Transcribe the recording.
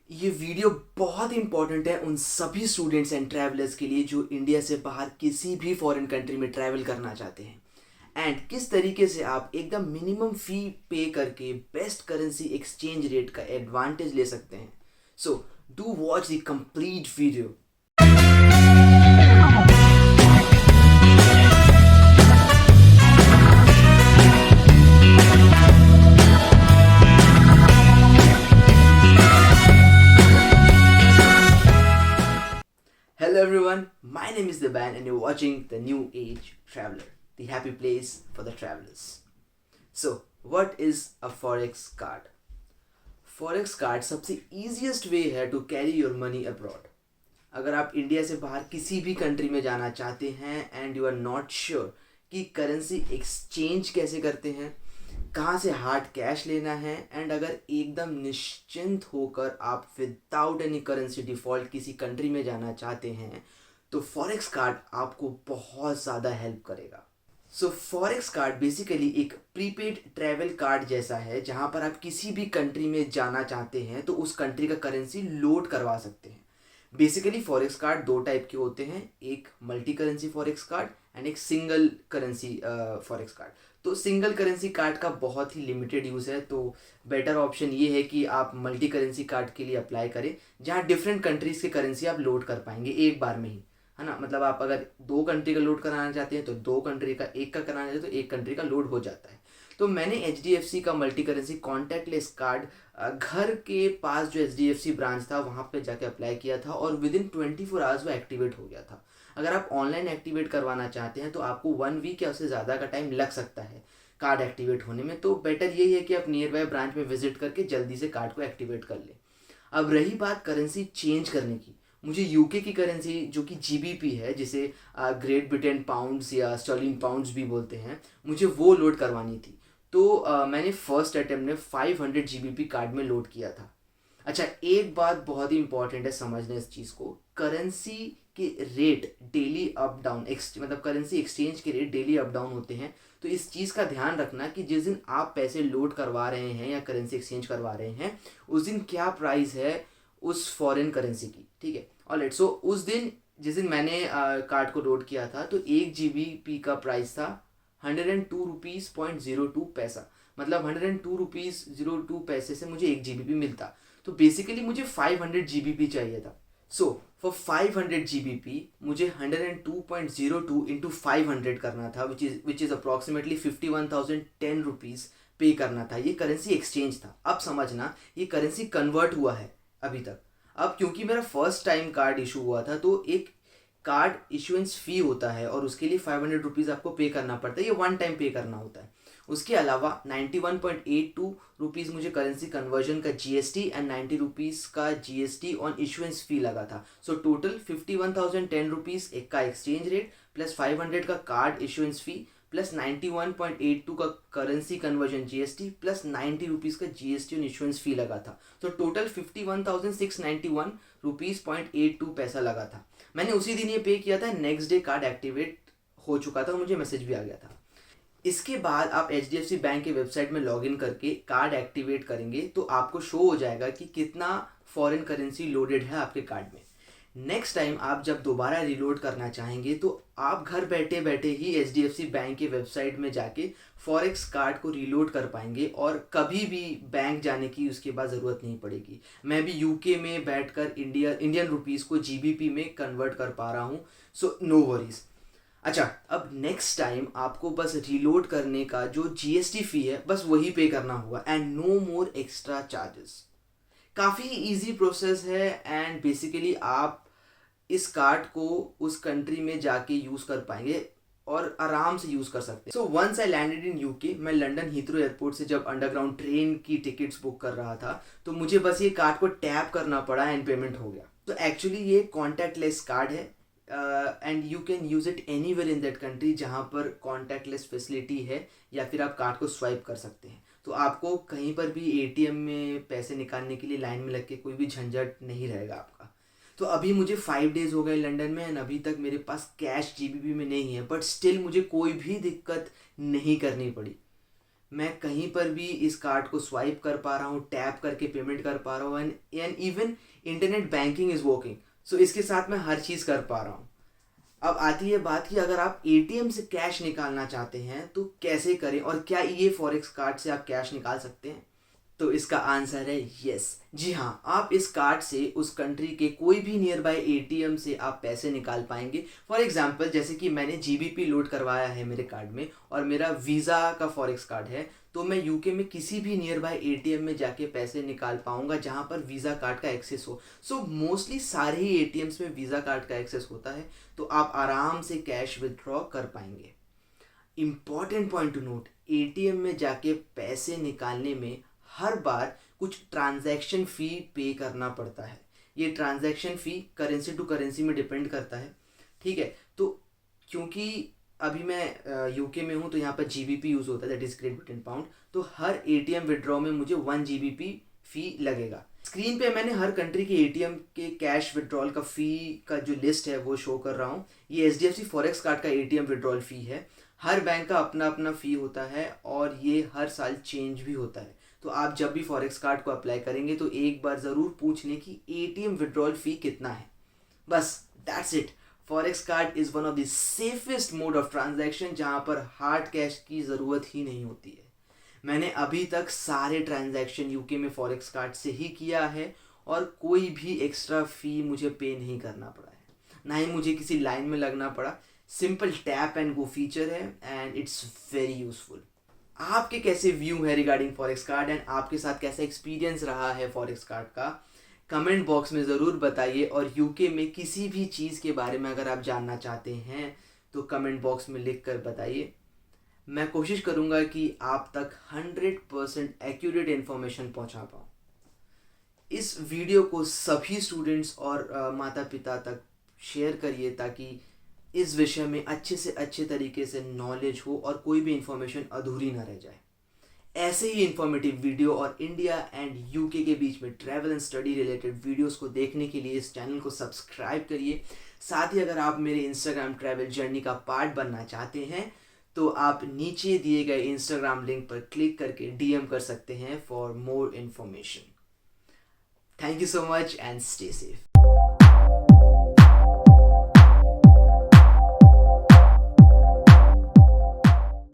ये वीडियो बहुत इंपॉर्टेंट है उन सभी स्टूडेंट्स एंड ट्रैवलर्स के लिए जो इंडिया से बाहर किसी भी फॉरेन कंट्री में ट्रैवल करना चाहते हैं एंड किस तरीके से आप एकदम मिनिमम फी पे करके बेस्ट करेंसी एक्सचेंज रेट का एडवांटेज ले सकते हैं। So do watch the complete video. Hello everyone, my name is Deban and you're watching the New Age Traveler, the happy place for the travelers. So, what is a forex card? Forex card सबसे easiest way है to carry your money abroad. अगर आप India से बाहर किसी भी country में जाना चाहते हैं and you are not sure कि करेंसी एक्सचेंज कैसे करते हैं, कहाँ से हार्ड कैश लेना है एंड अगर एकदम निश्चिंत होकर आप विदाउट एनी करेंसी डिफ़ॉल्ट किसी कंट्री में जाना चाहते हैं तो फॉरेक्स कार्ड आपको बहुत ज़्यादा हेल्प करेगा। सो फॉरेक्स कार्ड बेसिकली एक प्रीपेड ट्रैवल कार्ड जैसा है जहाँ पर आप किसी भी कंट्री में जाना चाहते हैं तो उस कंट्री का करेंसी लोड करवा सकते हैं। बेसिकली फॉरेक्स कार्ड दो टाइप के होते हैं, एक multi currency forex card and एक सिंगल करेंसी फॉरेक्स कार्ड। तो सिंगल करेंसी कार्ड का बहुत ही लिमिटेड यूज़ है, तो बेटर ऑप्शन ये है कि आप मल्टी करेंसी कार्ड के लिए अप्लाई करें जहाँ डिफरेंट कंट्रीज़ के करेंसी आप लोड कर पाएंगे एक बार में ही, है ना। मतलब आप अगर दो कंट्री का लोड कराना चाहते हैं तो दो कंट्री का, एक का कराना चाहते हैं तो एक कंट्री का लोड हो जाता है। तो मैंने HDFC का मल्टी करेंसी कॉन्टैक्टलेस कार्ड घर के पास जो HDFC ब्रांच था वहाँ पे जाके अप्लाई किया था और विद इन 24 आवर्स वो एक्टिवेट हो गया था। अगर आप ऑनलाइन एक्टिवेट करवाना चाहते हैं तो आपको 1 वीक या उससे ज़्यादा का टाइम लग सकता है कार्ड एक्टिवेट होने में, तो बेटर यही है कि आप नियर बाय ब्रांच में विजिट करके जल्दी से कार्ड को एक्टिवेट कर लें। अब रही बात करेंसी चेंज करने की, मुझे यूके की करेंसी जो कि GBP है, जिसे ग्रेट ब्रिटेन पाउंड्स या स्टर्लिंग पाउंड्स भी बोलते हैं, मुझे वो लोड करवानी थी। तो मैंने फर्स्ट अटेम्प्ट में 500 GBP कार्ड में लोड किया था। अच्छा, एक बात बहुत ही इंपॉर्टेंट है समझना इस चीज़ को, करेंसी के रेट डेली अप डाउन, मतलब करेंसी एक्सचेंज के रेट डेली अप डाउन होते हैं। तो इस चीज़ का ध्यान रखना कि जिस दिन आप पैसे लोड करवा रहे हैं या करेंसी एक्सचेंज करवा रहे हैं उस दिन क्या प्राइस है उस फॉरेन करेंसी की, ठीक है। ऑलराइट, सो उस दिन जिस दिन मैंने कार्ड को लोड किया था तो 1 GBP का प्राइस था 102.02 पैसा, मतलब 102.02 पैसे से मुझे 1 GBP मिलता। तो बेसिकली मुझे 500 GBP चाहिए था। सो फॉर 500 GBP मुझे 102.02 इंटू 500 करना था, विच इज़ अप्रॉक्सीमेटली 51,010 रुपीज़ पे करना था। ये करेंसी एक्सचेंज था। अब समझना, ये करेंसी कन्वर्ट हुआ है अभी तक। अब क्योंकि मेरा फर्स्ट टाइम कार्ड इशू हुआ था तो एक कार्ड इशुएंस फ़ी होता है और उसके लिए 500 रुपीज़ आपको पे करना पड़ता है, ये वन टाइम पे करना होता है। उसके अलावा 91.82 रुपीज़ मुझे करेंसी कन्वर्जन का GST एंड 90 रुपीज़ का GST ऑन इशुएंस फ़ी लगा था। सो टोटल 51,010 रुपीज़ एक का एक्सचेंज रेट प्लस 500 का कार्ड इशुएंस फ़ी प्लस 91.82 का currency conversion GST plus 90 rupees का GST ऑन इशुएंस फ़ी लगा था। तो टोटल 51,691 रुपीज़ 0.82 पैसा लगा था। मैंने उसी दिन ये पे किया था, नेक्स्ट डे कार्ड एक्टिवेट हो चुका था और मुझे मैसेज भी आ गया था। इसके बाद आप HDFC बैंक के वेबसाइट में लॉगिन करके कार्ड एक्टिवेट करेंगे तो आपको शो हो जाएगा कि कितना फॉरेन करेंसी लोडेड है आपके कार्ड में। नेक्स्ट टाइम आप जब दोबारा रिलोड करना चाहेंगे तो आप घर बैठे बैठे ही HDFC बैंक के वेबसाइट में जाके फॉरेक्स कार्ड को रिलोड कर पाएंगे और कभी भी बैंक जाने की उसके बाद ज़रूरत नहीं पड़ेगी। मैं भी UK में बैठकर इंडियन रुपीज़ को GBP में कन्वर्ट कर पा रहा हूँ, सो नो वरीज। अच्छा, अब नेक्स्ट टाइम आपको बस रीलोड करने का जो GST फ़ी है बस वही पे करना होगा and no more extra charges. काफ़ी इजी प्रोसेस है एंड बेसिकली आप इस कार्ड को उस कंट्री में जाके यूज़ कर पाएंगे और आराम से यूज़ कर सकते हैं। So once I landed in UK, मैं लंदन हीथ्रो एयरपोर्ट से जब अंडरग्राउंड ट्रेन की टिकट्स बुक कर रहा था तो मुझे बस ये कार्ड को टैप करना पड़ा एंड पेमेंट हो गया। तो एक्चुअली ये कॉन्टैक्टलेस कार्ड है and you can use it anywhere in that country जहाँ पर कॉन्टैक्टलेस फैसिलिटी है, या फिर आप कार्ड को स्वाइप कर सकते हैं। तो आपको कहीं पर भी ATM में पैसे निकालने के लिए लाइन में लग के कोई भी झंझट नहीं रहेगा आपका। तो अभी मुझे 5 डेज़ हो गए लंदन में एंड अभी तक मेरे पास कैश GBP में नहीं है, बट स्टिल मुझे कोई भी दिक्कत नहीं करनी पड़ी। मैं कहीं पर भी इस कार्ड को स्वाइप कर पा रहा हूँ, टैप करके पेमेंट कर पा रहा हूँ, and even internet banking is working. So इसके साथ मैं हर चीज़ कर पा रहा हूँ। अब आती है बात कि अगर आप एटीएम से कैश निकालना चाहते हैं तो कैसे करें, और क्या ये फॉरेक्स कार्ड से आप कैश निकाल सकते हैं? तो इसका आंसर है यस। जी हाँ, आप इस कार्ड से उस कंट्री के कोई भी नियर बाय एटीएम से आप पैसे निकाल पाएंगे। फॉर एग्जांपल, जैसे कि मैंने जीबीपी लोड करवाया है मेरे कार्ड में और मेरा वीज़ा का फॉरेक्स कार्ड है, तो मैं यूके में किसी भी नियर बाय एटीएम में जाके पैसे निकाल पाऊंगा जहां पर वीज़ा कार्ड का एक्सेस हो। सो मोस्टली सारे ही एटीएम्स में वीज़ा कार्ड का एक्सेस होता है, तो आप आराम से कैश विदड्रॉ कर पाएंगे। Important point two note, ATM में जाके पैसे निकालने में हर बार कुछ ट्रांजैक्शन फ़ी पे करना पड़ता है। ये transaction fee currency to currency में डिपेंड करता है, ठीक है। तो क्योंकि अभी मैं यूके में हूँ तो यहाँ पर जीबीपी यूज़ होता है, that is great Britain pound. तो हर एटीएम विड्रॉ में मुझे 1 जीबीपी फ़ी लगेगा। स्क्रीन पे मैंने हर कंट्री के एटीएम के कैश विड्रॉल का फ़ी का जो लिस्ट है वो शो कर रहा हूँ। ये एचडीएफसी फॉरेक्स कार्ड का एटीएम विड्रॉल फ़ी है। हर बैंक का अपना अपना फ़ी होता है और ये हर साल चेंज भी होता है। तो आप जब भी फॉरेक्स कार्ड को अप्लाई करेंगे तो एक बार ज़रूर पूछ लें कि एटीएम विड्रॉल फ़ी कितना है। बस that's it. Forex card is one of the safest mode of transaction जहाँ पर हार्ड कैश की ज़रूरत ही नहीं होती है। मैंने अभी तक सारे ट्रांजैक्शन यूके में फॉरेक्स कार्ड से ही किया है और कोई भी एक्स्ट्रा फ़ी मुझे पे नहीं करना पड़ा है, ना ही मुझे किसी लाइन में लगना पड़ा। Simple tap and go feature है एंड इट्स वेरी यूजफुल। आपके कैसे व्यू है रिगार्डिंग फॉरेक्स कार्ड एंड आपके साथ कैसा एक्सपीरियंस रहा है फॉरेक्स कार्ड का, कमेंट बॉक्स में ज़रूर बताइए। और यूके में किसी भी चीज़ के बारे में अगर आप जानना चाहते हैं तो कमेंट बॉक्स में लिख कर बताइए। मैं कोशिश करूँगा कि आप तक 100% एक्यूरेट इन्फॉर्मेशन पहुँचा पाऊँ। इस वीडियो को सभी स्टूडेंट्स और माता पिता तक शेयर करिए ताकि इस विषय में अच्छे से अच्छे तरीके से नॉलेज हो और कोई भी इन्फॉर्मेशन अधूरी ना रह जाए। ऐसे ही इन्फॉर्मेटिव वीडियो और इंडिया एंड यूके के बीच में travel and study related videos को देखने के लिए इस चैनल को सब्सक्राइब करिए। साथ ही अगर आप मेरे इंस्टाग्राम ट्रैवल जर्नी का पार्ट बनना चाहते हैं तो आप नीचे दिए गए इंस्टाग्राम लिंक पर क्लिक करके डीएम कर सकते हैं for more information. Thank you so much and stay safe.